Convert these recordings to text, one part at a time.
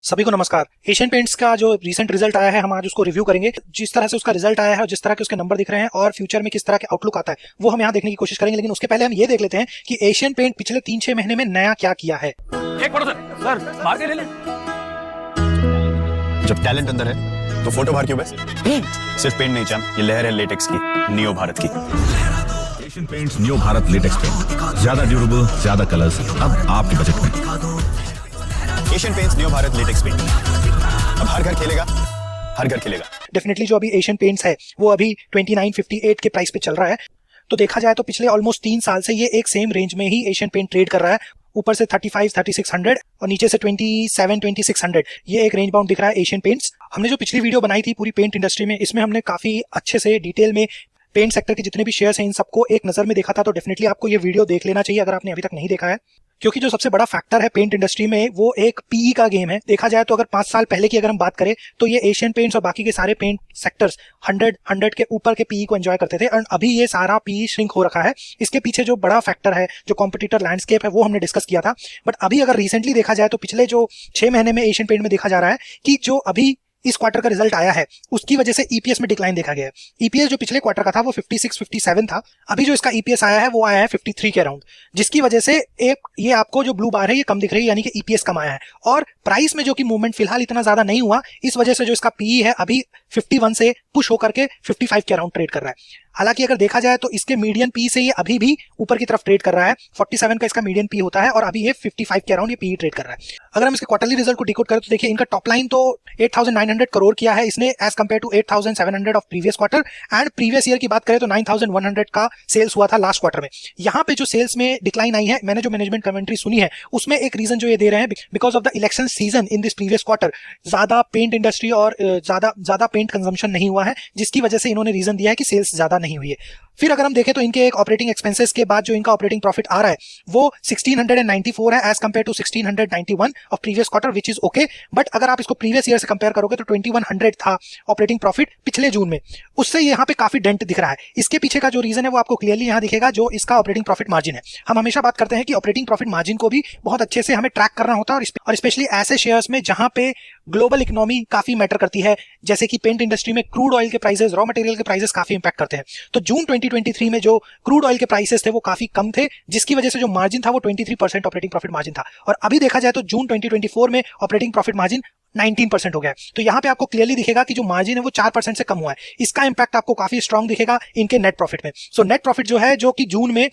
सभी को नमस्कार। एशियन पेंट्स का जो रीसेंट रिजल्ट आया है हम आज उसको रिव्यू करेंगे। जिस तरह से उसका रिजल्ट आया है और जिस तरह के उसके नंबर दिख रहे हैं और फ्यूचर में किस तरह के आउटलुक आता है वो हम यहाँ देखने की कोशिश करेंगे। लेकिन उसके पहले हम ये देख लेते हैं कि एशियन पेंट पिछले 3-6 महीने में नया क्या किया है। एक फोटो सर मार के ले लें। जब टैलेंट अंदर है तो फोटो बाहर क्यों बस? सिर्फ पेंट नहीं चैंप, ये लहर है लेटेक्स की, नियो भारत की। Asian Paints new Bharat latex paint, ज्यादा ड्यूरेबल, ज्यादा कलर्स, अब आपके बजट में। Asian Paints Neo Bharat latex paint, अब हर घर खेलेगा, हर घर खेलेगा। डेफिनेटली जो अभी एशियन पेंट्स है वो अभी 2958 के प्राइस पे चल रहा है। तो देखा जाए तो पिछले ऑलमोस्ट 3 साल से ये एक सेम रेंज में ही एशियन पेंट ट्रेड कर रहा है। ऊपर से 35-3600 और नीचे से 27-2600 ये एक रेंज बाउंड दिख रहा है एशियन पेंट्स। हमने जो पिछली वीडियो बनाई थी पूरी पेंट इंडस्ट्री में, इसमें हमने काफी अच्छे से डिटेल में पेंट सेक्टर के जितने भी शेयर्स हैं इन सबको एक नजर में देखा था। तो डेफिनेटली आपको ये वीडियो देख लेना चाहिए अगर आपने अभी तक नहीं देखा है, क्योंकि जो सबसे बड़ा फैक्टर है पेंट इंडस्ट्री में वो एक पीई का गेम है। देखा जाए तो अगर 5 साल पहले की अगर हम बात करें तो ये एशियन पेंट्स और बाकी के सारे पेंट सेक्टर्स 100 के ऊपर के पीई को एंजॉय करते थे और अभी ये सारा पीई श्रिंक हो रखा है। इसके पीछे जो बड़ा फैक्टर है, जो कॉम्पिटिटर लैंडस्केप है, वो हमने डिस्कस किया था। बट अभी अगर रिसेंटली देखा जाए तो पिछले जो 6 महीने में एशियन पेंट में देखा जा रहा है कि जो अभी इस क्वार्टर का रिजल्ट आया है उसकी वजह से ईपीएस में डिक्लाइन देखा गया है। ईपीएस जो पिछले क्वार्टर का था वो 56-57 था, अभी जो इसका ईपीएस आया है वो आया है 53 के अराउंड, जिसकी वजह से एक ये आपको जो ब्लू बार है ये कम दिख रही है, यानी कि ईपीएस कम आया है। और प्राइस में जो कि मूवमेंट फिलहाल इतना ज्यादा नहीं हुआ, इस वजह से जो इसका पीई है अभी 51 से पुश होकर के 55 के अराउंड ट्रेड कर रहा है। हालांकि अगर देखा जाए तो इसके मीडियन पी से ये अभी भी ऊपर की तरफ ट्रेड कर रहा है। 47 का इसका मीडियन पी होता है और अभी ये 55 के अराउंड ये पी ट्रेड कर रहा है। अगर हम इसके क्वार्टरली रिजल्ट को डिकोड करें तो देखिए इनका टॉप लाइन तो 8900 करोड़ किया है इसने as compared to 8700 of previous quarter. And previous year की बात करें तो 9100 का सेल्स हुआ था लास्ट क्वार्टर में। यहाँ पे जो सेल्स में डिक्लाइन आई है, मैंने जो मैनेजमेंट कमेंट्री सुनी है उसमें एक रीजन जो ये दे रहे हैं because of the election season in this previous quarter, ज्यादा पेंट इंडस्ट्री और ज्यादा पेंट कंजम्पशन नहीं हुआ है, जिसकी वजह से इन्होंने रीजन दिया है कि सेल्स ज्यादा नहीं हुई है। फिर अगर हम देखें तो इनके एक ऑपरेटिंग एक्सपेंसेस के बाद जो इनका ऑपरेटिंग प्रॉफिट आ रहा है वो 1694 है as compared to 1691 of previous quarter, which is okay. But अगर आप इसको प्रीवियस ईयर से कंपेयर करोगे तो 2100 था ऑपरेटिंग प्रॉफिट पिछले जून में, उससे यहाँ पे काफी डेंट दिख रहा है। इसके पीछे का जो रीजन है वो आपको क्लियरली यहाँ दिखेगा, जो इसका ऑपरेटिंग प्रॉफिट मार्जिन है। हम हमेशा बात करते हैं कि ऑपरेटिंग प्रॉफिट मार्जिन को भी बहुत अच्छे से हमें ट्रैक करना होता है और स्पेशली ऐसे शेयर्स में जहां पे ग्लोबल इकोनॉमी काफी मैटर करती है, जैसे कि पेंट इंडस्ट्री में क्रूड ऑयल के प्राइसेस, रॉ मटेरियल के प्राइसेस काफी इंपैक्ट करते हैं। तो जून 2023 में जो क्रूड ऑयल के प्राइसेस थे वो काफी कम थे, जिसकी वजह से जो मार्जिन था वो 23% ऑपरेटिंग प्रॉफिट मार्जिन था। और अभी देखा जाए तो जून 2024 में ऑपरेटिंग प्रॉफिट मार्जिन 19% हो गया है। तो यहाँ पे आपको क्लियरली दिखेगा कि जो मार्जिन है वो 4% से कम हुआ है। इसका इंपैक्ट आपको काफी स्ट्रांग दिखेगा इनके नेट प्रॉफिट में। सो नेट प्रॉफिट जो है, जो कि जून में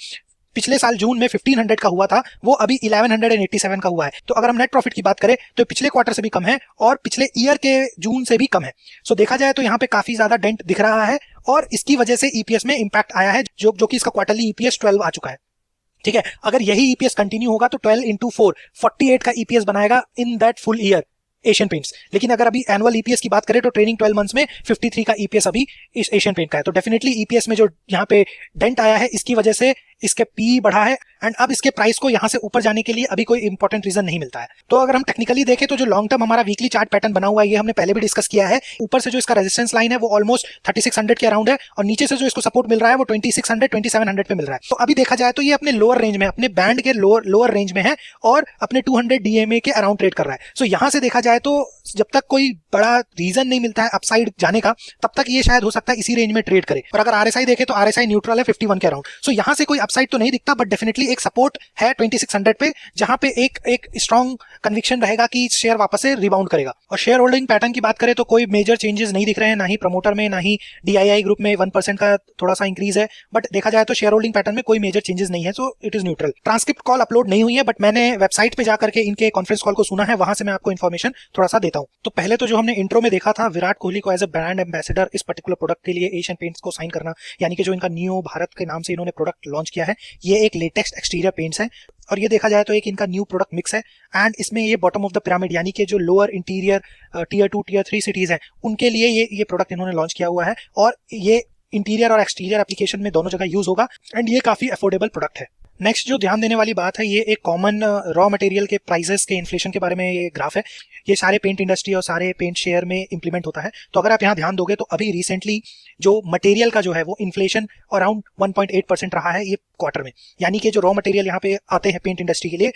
पिछले साल जून में 1500 का हुआ था, वो अभी 1187 का हुआ है। तो अगर हम नेट प्रॉफिट की बात करें तो पिछले क्वार्टर से भी कम है और पिछले ईयर के जून से भी कम है। सो देखा जाए तो यहाँ पे काफी ज्यादा डेंट दिख रहा है और इसकी वजह से ईपीएस में इंपैक्ट आया है, जो कि इसका क्वार्टरली ईपीएस 12 आ चुका है। ठीक है, अगर यही ईपीएस कंटिन्यू होगा तो 12 into 4 48 का ईपीएस बनाएगा in that full year Asian paints. लेकिन अगर अभी एनुअल ईपीएस की बात करें तो ट्रेनिंग 12 मंथ्स में 53 का ईपीएस अभी इस एशियन पेंट का है। तो डेफिनेटली ईपीएस में जो यहाँ पे डेंट आया है इसकी वजह से इसके पी बढ़ा है एंड अब इसके प्राइस को यहां से ऊपर जाने के लिए अभी कोई इंपॉर्टेंट रीजन नहीं मिलता है। तो अगर हम टेक्निकली देखें तो जो लॉन्ग टर्म हमारा वीकली चार्ट पैटर्न बना हुआ है ये हमने पहले भी डिस्कस किया है। ऊपर से जो इसका रेजिस्टेंस लाइन है वो ऑलमोस्ट 3600 के अराउंड है और नीचे से जो इसको सपोर्ट मिल रहा है वो 2600-2700 पे मिल रहा है। तो अभी देखा जाए तो ये अपने लोअर रेंज में, अपने बैंड के लोअर रेंज में है और अपने 200 डीएमए के अराउंड ट्रेड कर रहा है। सो यहां से देखा जाए तो जब तक कोई बड़ा रीजन नहीं मिलता है अपसाइड जाने का, तब तक ये शायद हो सकता है इसी रेंज में ट्रेड करे। और अगर आरएसआई देखे तो आरएसआई न्यूट्रल है 51 के अराउंड। सो यहां से कोई अपसाइड तो नहीं दिखता, बट डेफिनेटली एक सपोर्ट है 2600 पे, जहां पे एक स्ट्रॉन्ग कन्विक्शन रहेगा कि शेयर वापस से रिबाउंड करेगा। और शेयर होल्डिंग पैटर्न की बात करें तो कोई मेजर चेंजेस नहीं दिख रहे हैं, ना ही प्रमोटर में ना ही डीआईआई ग्रुप में 1% का थोड़ा सा इंक्रीज है। बट देखा जाए तो शेयर होल्डिंग पैटर्न में कोई मेजर चेंजेस नहीं है, so it is neutral. Transcript call upload नहीं हुई है, बट मैंने वेबसाइट पे जाकर के इनके कॉन्फ्रेंस कॉल को सुना है, वहां से मैं आपको इन्फॉर्मेशन थोड़ा सा देता हूं। तो पहले तो जो हमने इंट्रो में देखा था विराट कोहली को एज ए ब्रांड एम्बेसडर इस पर्टिकुलर प्रोडक्ट के लिए एशियन पेंट्स को साइन करना, यानी कि जो इनका नियो भारत के नाम से इन्होंने प्रोडक्ट लॉन्च किया है, ये एक लेटेस्ट एक्सटीरियर पेंट्स है। और ये देखा जाए तो एक इनका न्यू प्रोडक्ट मिक्स है एंड इसमें ये बॉटम ऑफ द पिरामिड यानी कि जो lower interior tier 2 tier 3 cities हैं उनके लिए ये प्रोडक्ट इन्होंने लॉन्च किया हुआ है और ये इंटीरियर और एक्सटीरियर एप्लीकेशन में दोनों जगह यूज होगा एंड ये काफी अफोर्डेबल प्रोडक्ट है। नेक्स्ट जो ध्यान देने वाली बात है, ये एक कॉमन रॉ मटेरियल के प्राइसेस के इन्फ्लेशन के बारे में ये ग्राफ है। ये सारे पेंट इंडस्ट्री और सारे पेंट शेयर में इंप्लीमेंट होता है। तो अगर आप यहाँ ध्यान दोगे तो अभी रिसेंटली जो मटेरियल का जो है वो इन्फ्लेशन अराउंड 1.8% रहा है ये क्वार्टर में, यानी कि जो रॉ मटेरियल यहाँ पे आते हैं पेंट इंडस्ट्री के लिए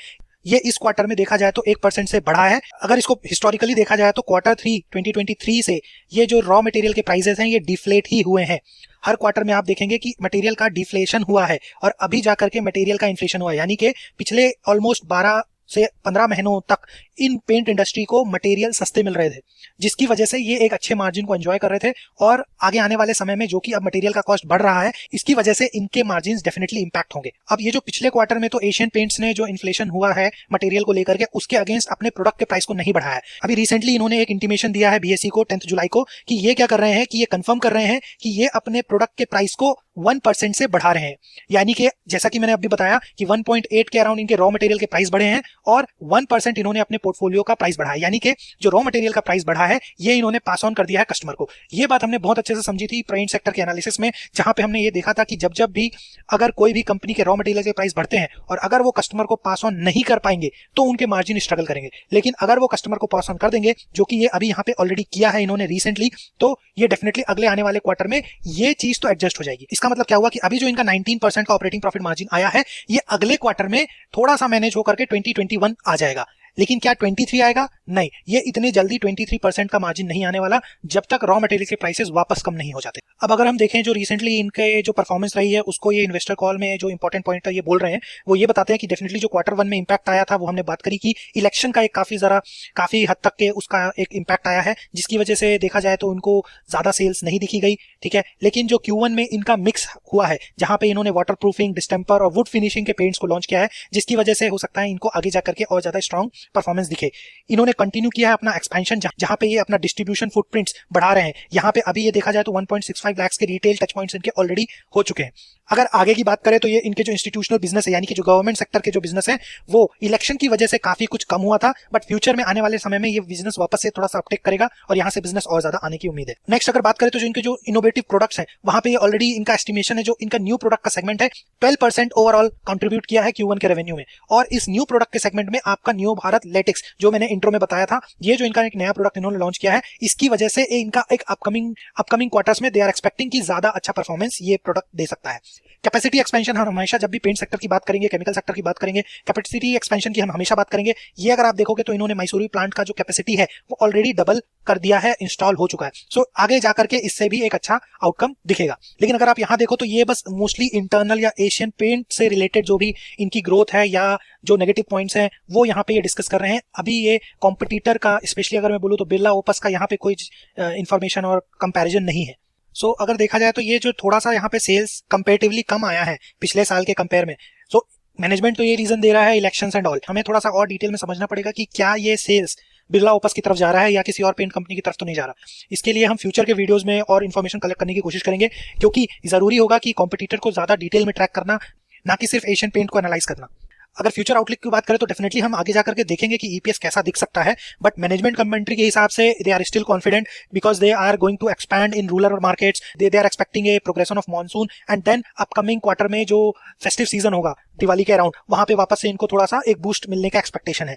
ये इस क्वार्टर में देखा जाए तो 1% से बढ़ा है। अगर इसको हिस्टोरिकली देखा जाए तो Q3 2023 से ये जो रॉ मटेरियल के प्राइसेस हैं ये डिफ्लेट ही हुए हैं। हर क्वार्टर में आप देखेंगे कि मटेरियल का डिफ्लेशन हुआ है और अभी जाकर के मटेरियल का इन्फ्लेशन हुआ है, यानी कि पिछले ऑलमोस्ट 12 से 15 महीनों तक इन पेंट इंडस्ट्री को मटेरियल सस्ते मिल रहे थे, जिसकी वजह से ये एक अच्छे मार्जिन को एंजॉय कर रहे थे। और आगे आने वाले समय में जो कि अब मटेरियल का कॉस्ट बढ़ रहा है, इसकी वजह से इनके मार्जिन डेफिनेटली इंपैक्ट होंगे। अब ये जो पिछले क्वार्टर में तो एशियन पेंट्स ने जो इन्फ्लेशन हुआ है मटेरियल को लेकर के, उसके अगेंस्ट अपने प्रोडक्ट के प्राइस को नहीं बढ़ाया है। अभी रिसेंटली इन्होंने एक इंटीमेशन दिया है बीएसई को 10 जुलाई को कि ये क्या कर रहे हैं कि ये कंफर्म कर रहे हैं कि ये अपने प्रोडक्ट के प्राइस को 1% से बढ़ा रहे हैं। यानी कि जैसा कि मैंने अभी बताया कि 1.8 के अराउंड इनके रॉ मटेरियल के प्राइस बढ़े हैं और 1% इन्होंने अपने पोर्टफोलियो का प्राइस बढ़ाया, यानी कि जो रॉ मटेरियल का प्राइस बढ़ा है ये इन्होंने पास ऑन कर दिया है कस्टमर को। ये बात हमने बहुत अच्छे से समझी थी पेंट सेक्टर के एनालिसिस में, जहां पे हमने ये देखा था कि जब जब भी अगर कोई भी कंपनी के रॉ मटेरियल के प्राइस बढ़ते हैं और अगर वो कस्टमर को पास ऑन नहीं कर पाएंगे तो उनके मार्जिन स्ट्रगल करेंगे, लेकिन अगर वो कस्टमर को पास ऑन कर देंगे, जो कि ये अभी यहाँ पे ऑलरेडी किया है इन्होंने रिसेंटली, तो ये डेफिनेटली अगले आने वाले क्वार्टर में ये चीज तो एडजस्ट हो जाएगी। इसका मतलब क्या हुआ कि अभी जो इनका 19% का ऑपरेटिंग प्रॉफिट मार्जिन आया है ये अगले क्वार्टर में थोड़ा सा मैनेज होकर के 2021 आ जाएगा। लेकिन क्या 23 आएगा? नहीं, ये इतने जल्दी 23% का मार्जिन नहीं आने वाला जब तक रॉ मटेरियल के प्राइसेस वापस कम नहीं हो जाते। अब अगर हम देखें जो रिसेंटली इनके जो परफॉर्मेंस रही है उसको ये इन्वेस्टर कॉल में जो इंपॉर्टेंट पॉइंट ये बोल रहे हैं वो ये बताते हैं कि डेफिनेटली जो Q1 में इंपैक्ट आया था वो हमने बात करी कि इलेक्शन का एक काफी हद तक के उसका एक इंपैक्ट आया है, जिसकी वजह से देखा जाए तो उनको ज्यादा सेल्स नहीं दिखी गई, ठीक है। लेकिन जो Q1 में इनका मिक्स हुआ है जहां पे इन्होंने वाटर प्रूफिंग, डिस्टेम्पर और वुड फिनिशिंग के पेंट्स को लॉन्च किया है, जिसकी वजह से हो सकता है इनको आगे जाकर के और ज्यादा स्ट्रॉन्ग परफॉर्मेंस दिखे। इन्होंने कंटिन्यू किया है अपना एक्सपेंशन जहां पे ये अपना डिस्ट्रीब्यूशन फुटप्रिंट्स बढ़ा रहे हैं। यहाँ पे अभी ये देखा जाए तो 1.65 लाख के रिटेल टच पॉइंट्स इनके ऑलरेडी हो चुके हैं। अगर आगे की बात करें तो ये इनके जो इंस्टीट्यूशनल बिजनेस है, यानी कि जो गवर्नमेंट सेक्टर के जो बिजनेस है, वो इलेक्शन की वजह से काफी कुछ कम हुआ था, बट फ्यूचर में आने वाले समय में ये बिजनेस वापस से थोड़ा सा अपटेक करेगा और यहाँ से बिजनेस और ज्यादा आने की उम्मीद है। नेक्स्ट अगर बात करें तो जो इनके जो इनोवेटिव प्रोडक्ट्स हैं वहां पे ऑलरेडी इनका एस्टिमेशन है, जो इनका न्यू प्रोडक्ट का सेगमेंट है 12% ओवरऑल कंट्रीब्यूट किया है Q1 के रेवेन्यू में। और इस न्यू प्रोडक्ट के सेगमेंट में आपका न्यू भारत लेटेक्स जो मैंने इंट्रो में बताया था, ये जो इनका एक नया प्रोडक्ट इन्होंने लॉन्च किया है, इसकी वजह से इनका एक अपकमिंग क्वार्टर्स में दे आर एक्सपेक्टिंग कि ज्यादा अच्छा परफॉर्मेंस ये प्रोडक्ट दे सकता है। कैपेसिटी एक्सपेंशन हम हमेशा जब भी पेंट सेक्टर की बात करेंगे, केमिकल सेक्टर की बात करेंगे, कैपेसिटी एक्सपेंशन की हम हमेशा बात करेंगे। ये अगर आप देखोगे तो इन्होंने मैसूरी प्लांट का जो कैपेसिटी है वो ऑलरेडी डबल कर दिया है, इंस्टॉल हो चुका है। सो आगे जाकर के इससे भी एक अच्छा आउटकम दिखेगा। लेकिन अगर आप यहाँ देखो तो ये बस मोस्टली इंटरनल या एशियन पेंट से रिलेटेड जो भी इनकी ग्रोथ है या जो नेगेटिव पॉइंट्स हैं वो यहाँ पे ये डिस्कस कर रहे हैं। अभी ये कॉम्पिटिटर का, स्पेशली अगर मैं बोलूँ तो बिरला ओपस का यहाँ पे कोई इंफॉर्मेशन और कंपैरिजन नहीं है। सो अगर देखा जाए तो ये जो थोड़ा सा यहाँ पे सेल्स कंपेरेटिवली कम आया है पिछले साल के कंपेयर में, सो मैनेजमेंट तो ये रीजन दे रहा है इलेक्शंस एंड ऑल। हमें थोड़ा सा और डिटेल में समझना पड़ेगा कि क्या ये सेल्स बिरला ओपस की तरफ जा रहा है या किसी और पेंट कंपनी की तरफ तो नहीं जा रहा। इसके लिए हम फ्यूचर के वीडियोस में और इन्फॉर्मेशन कलेक्ट करने की कोशिश करेंगे, क्योंकि जरूरी होगा कि कॉम्पिटिटर को ज्यादा डिटेल में ट्रैक करना, ना कि सिर्फ एशियन पेंट को एनालाइज करना। अगर फ्यूचर आउटलुक की बात करें तो डेफिनेटली हम आगे जाकर के देखेंगे कि ईपीएस कैसा दिख सकता है, बट मैनेजमेंट कमेंट्री के हिसाब से they are still confident because they are going to expand in rural markets, they are expecting a progression of monsoon and then upcoming quarter में जो फेस्टिव सीजन होगा दिवाली के अराउंड, वहां पे वापस से इनको थोड़ा सा एक बूस्ट मिलने का एक्सपेक्टेशन है।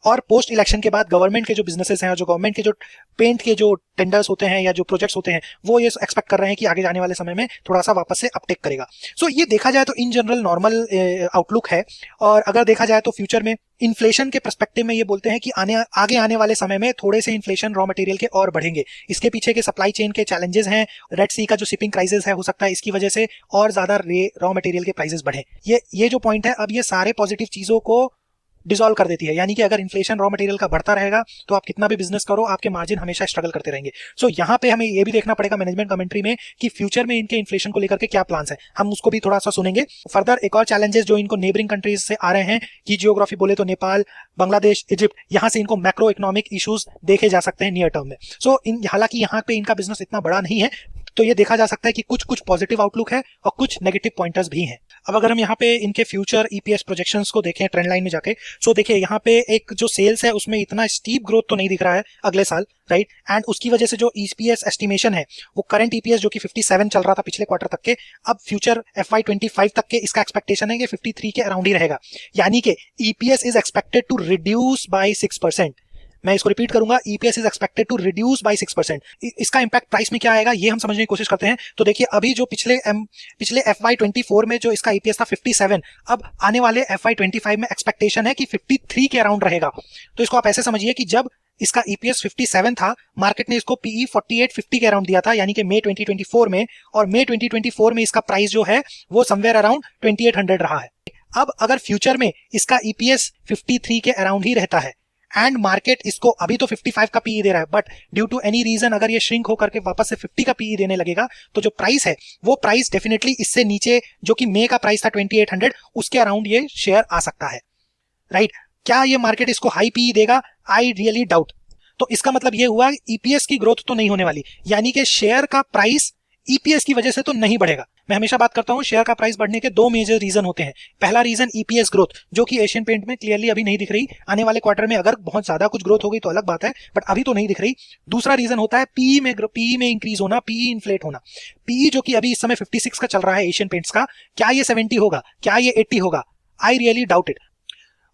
और पोस्ट इलेक्शन के बाद गवर्नमेंट के जो बिजनेसेस हैं और जो गवर्नमेंट के जो पेंट के जो टेंडर्स होते हैं या जो प्रोजेक्ट्स होते हैं, वो ये एक्सपेक्ट कर रहे हैं कि आगे जाने वाले समय में थोड़ा सा वापस से अपटेक करेगा। सो ये देखा जाए तो इन जनरल नॉर्मल आउटलुक है। और अगर देखा जाए तो फ्यूचर में इन्फ्लेशन के पर्सपेक्टिव में ये बोलते हैं कि आगे आने वाले समय में थोड़े से इन्फ्लेशन रॉ मटेरियल के और बढ़ेंगे। इसके पीछे के सप्लाई चेन के चैलेंजेस हैं, रेड सी का जो शिपिंग क्राइसिस है, हो सकता है इसकी वजह से और ज्यादा रॉ मटेरियल के प्राइसेस बढ़े। ये जो पॉइंट है, अब ये सारे पॉजिटिव चीजों को डिसॉल्व कर देती है। यानी कि अगर इन्फ्लेशन रॉ मटेरियल का बढ़ता रहेगा तो आप कितना भी बिजनेस करो, आपके मार्जिन हमेशा स्ट्रगल करते रहेंगे। सो यहाँ पे हमें ये भी देखना पड़ेगा मैनेजमेंट कमेंट्री में कि फ्यूचर में इनके इन्फ्लेशन को लेकर के क्या प्लान्स है, हम उसको भी थोड़ा सा सुनेंगे। फर्दर एक और चैलेंजेस जो इनको नेबरिंग कंट्रीज से आ रहे हैं, कि जियोग्राफी बोले तो नेपाल, बांग्लादेश, इजिप्ट, यहाँ से इनको मैक्रो इकोनॉमिक इश्यूज देखे जा सकते हैं नियर टर्म में। सो हालांकि यहाँ पे इनका बिजनेस इतना बड़ा नहीं है, तो ये देखा जा सकता है कि कुछ पॉजिटिव आउटलुक है और कुछ नेगेटिव पॉइंटर्स भी हैं। अब अगर हम यहाँ पे इनके फ्यूचर ईपीएस प्रोजेक्शंस को देखें ट्रेंड लाइन में जाके, सो देखिए यहाँ पे एक जो सेल्स है उसमें इतना स्टीप ग्रोथ तो नहीं दिख रहा है अगले साल, राइट। एंड उसकी वजह से जो ईपीएस एस्टिमेशन है वो करंट ईपीएस जो कि 57 चल रहा था पिछले क्वार्टर तक के, अब फ्यूचर FY25 तक के इसका एक्सपेक्टेशन है कि 53 के अराउंड ही रहेगा। यानी कि EPS is expected to reduce by 6%। मैं इसको रिपीट करूंगा, EPS is expected to reduce by 6%। इसका इंपैक्ट प्राइस में क्या आएगा ये हम समझने की कोशिश करते हैं। तो देखिए अभी जो पिछले FY24 में जो इसका ईपीएस था 57, अब आने वाले FY25 में एक्सपेक्टेशन है कि 53 के अराउंड रहेगा। तो इसको आप ऐसे समझिए कि जब इसका ईपीएस 57 था, मार्केट ने इसको पीई 4850 के अराउंड दिया था, यानी कि मई 2024 में, और मई 2024 में इसका प्राइस जो है वो समवेयर अराउंड 2800 रहा है। अब अगर फ्यूचर में इसका ईपीएस 53 के अराउंड ही रहता है एंड मार्केट इसको अभी तो 55 का पीई दे रहा है, but due to any reason अगर ये श्रिंक होकर के वापस से 50 का पीई देने लगेगा, तो जो प्राइस है वो प्राइस डेफिनेटली इससे नीचे, जो कि मई का प्राइस था 2800, उसके अराउंड ये शेयर आ सकता है, राइट। क्या ये मार्केट इसको हाई पीई देगा? I really doubt. तो इसका मतलब ये हुआ ईपीएस की ग्रोथ तो नहीं होने वाली, यानी कि शेयर का प्राइस ईपीएस की वजह से तो नहीं बढ़ेगा। मैं हमेशा बात करता हूं शेयर का प्राइस बढ़ने के दो मेजर रीजन होते हैं। पहला रीजन ईपीएस ग्रोथ, जो कि एशियन पेंट में क्लियरली अभी नहीं दिख रही। आने वाले क्वार्टर में अगर बहुत ज्यादा कुछ ग्रोथ हो गई तो अलग बात है, बट अभी तो नहीं दिख रही। दूसरा रीजन होता है पीई में इंक्रीज होना, पीई इन्फ्लेट होना। पीई जो कि अभी इस समय 56 का चल रहा है एशियन पेंट्स का, क्या ये 70 होगा, क्या ये 80 होगा? I really doubt it.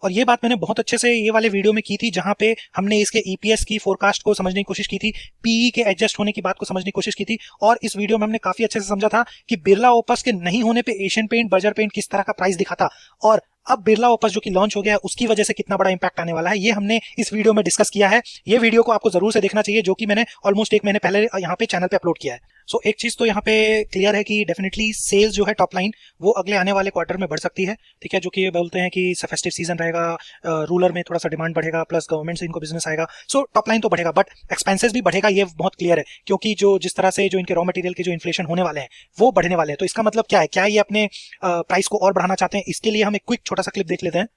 और ये बात मैंने बहुत अच्छे से ये वाले वीडियो में की थी, जहां पे हमने इसके ईपीएस की फोरकास्ट को समझने की कोशिश की थी, पीई के एडजस्ट होने की बात को समझने की कोशिश की थी, और इस वीडियो में हमने काफी अच्छे से समझा था कि बिरला ओपस के नहीं होने पे एशियन पेंट, बर्जर पेंट किस तरह का प्राइस दिखा था, और अब बिरला ओपस जो कि लॉन्च हो गया है उसकी वजह से कितना बड़ा इंपैक्ट आने वाला है, ये हमने इस वीडियो में डिस्कस किया है। ये वीडियो को आपको जरूर से देखना चाहिए, जो कि मैंने ऑलमोस्ट 1 महीने पहले यहाँ पे चैनल पे अपलोड किया है। सो एक चीज तो यहाँ पे क्लियर है कि डेफिनेटली सेल्स जो है टॉप लाइन वो अगले आने वाले क्वार्टर में बढ़ सकती है, ठीक है, जो कि ये बोलते हैं कि फेस्टिव सीजन रहेगा, रूरल में थोड़ा सा डिमांड बढ़ेगा, प्लस गवर्नमेंट से इनको बिजनेस आएगा। सो टॉप लाइन तो बढ़ेगा, बट एक्सपेंसेस भी बढ़ेगा, ये बहुत क्लियर है, क्योंकि जो जिस तरह से जो इनके रॉ मटेरियल के जो इन्फ्लेशन होने वाले हैं वो बढ़ने वाले हैं। तो इसका मतलब क्या है, क्या ये अपने प्राइस को और बढ़ाना चाहते हैं? इसके लिए हम एक क्विक छोटा सा क्लिप देख लेते हैं।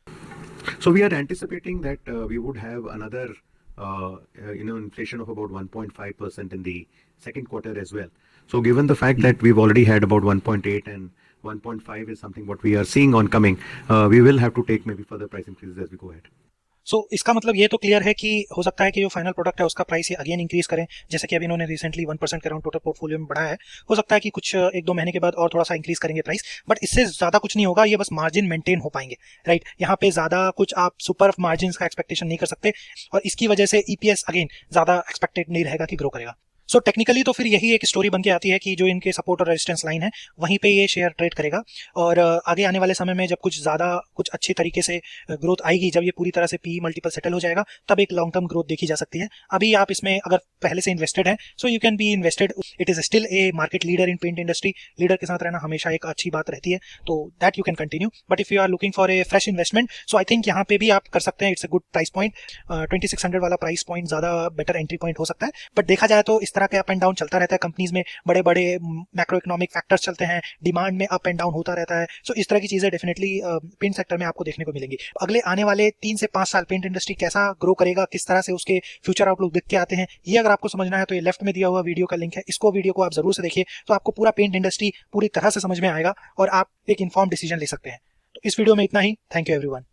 So we are anticipating that we would have another, inflation of about 1.5% in the second quarter as well. So given the fact that we've already had about 1.8 and 1.5 is something what we are seeing on coming, we will have to take maybe further price increases as we go ahead. सो इसका मतलब ये तो clear है कि हो सकता है कि जो फाइनल प्रोडक्ट है उसका प्राइस ये अगेन इंक्रीज करें, जैसे कि अभी इन्होंने रिसेंटली 1% के अराउंड टोटल पोर्टफोलियो में बढ़ाया है। हो सकता है कि कुछ 1-2 महीने के बाद और थोड़ा सा इंक्रीज करेंगे प्राइस, बट इससे ज्यादा कुछ नहीं होगा, ये बस मार्जिन मेंटेन हो पाएंगे, राइट। यहाँ पे ज्यादा कुछ आप सुपर मार्जिन का एक्सपेक्टेशन नहीं कर सकते, और इसकी वजह से ईपीएस अगेन ज्यादा एक्सपेक्टेड नहीं रहेगा कि ग्रो करेगा। सो टेक्निकली तो फिर यही एक स्टोरी बन के आती है कि जो इनके सपोर्ट और रेजिस्टेंस लाइन है वहीं पे ये शेयर ट्रेड करेगा, और आगे आने वाले समय में जब कुछ अच्छी तरीके से ग्रोथ आएगी, जब ये पूरी तरह से पी मल्टीपल सेटल हो जाएगा, तब एक लॉन्ग टर्म ग्रोथ देखी जा सकती है। अभी आप इसमें अगर पहले से इन्वेस्टेड हैं so you can be invested, it is still a market leader in paint industry. Leader के साथ रहना हमेशा एक अच्छी बात रहती है, तो that you can continue. But if you are looking for a fresh investment, so I think यहाँ पे भी आप कर सकते हैं, it's a good price point. 2600 वाला प्राइस पॉइंट ज्यादा बेटर एंट्री पॉइंट हो सकता है, बट देखा जाए तो इस तरह के अप एंड डाउन चलता रहता है कंपनीज में, बड़े बड़े मैक्रो इकोनॉमिक फैक्टर्स चलते हैं, डिमांड में अप एंड डाउन होता रहता है। सो इस तरह की चीजें डेफिनेटली पेंट सेक्टर में आपको देखने को मिलेंगी। अगले आने वाले 3 से 5 साल पेंट इंडस्ट्री कैसा ग्रो करेगा, किस तरह से उसके फ्यूचर आउटलुक दिख के आते हैं, ये अगर आपको समझना है तो ये लेफ्ट में दिया हुआ वीडियो का लिंक है, वीडियो को आप जरूर से देखिए, तो आपको पूरा पेंट इंडस्ट्री पूरी तरह से समझ में आएगा और आप एक इन्फॉर्म डिसीजन ले सकते हैं। तो इस वीडियो में इतना ही। Thank you everyone.